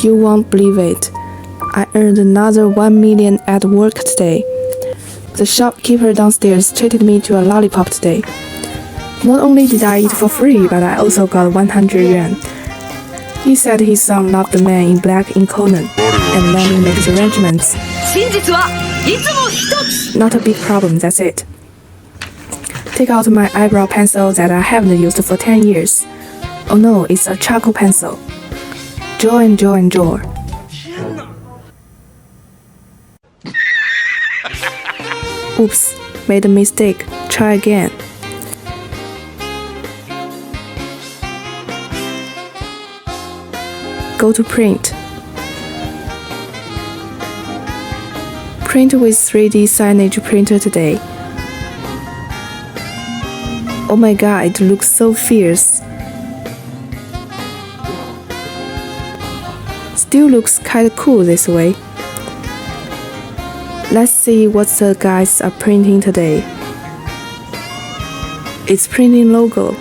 You won't believe it. I earned another 1 million at work today. The shopkeeper downstairs treated me to a lollipop today. Not only did I eat for free, but I also got 100 yuan. He said his son loved the man in black in Conan, and let me make the arrangements. Not a big problem, that's it. Take out my eyebrow pencil that I haven't used for 10 years. Oh no, it's a charcoal pencil. Draw and draw and draw. Oops, made a mistake. Try again. Go to print. Print with 3D signage printer today. Oh my god, it looks so fierce. Still looks kinda cool this way. Let's see what the guys are printing today. It's printing logo.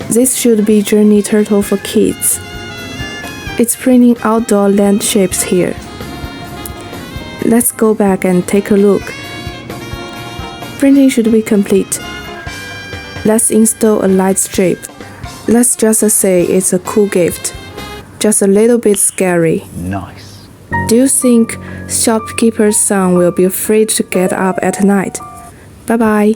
This should be Journey Turtle for kids. It's printing outdoor land shapes here. Let's go back and take a look. Printing should be complete. Let's install a light strip. Let's just say it's a cool gift. Just a little bit scary. Nice. Do you think shopkeeper's son will be afraid to get up at night? Bye bye.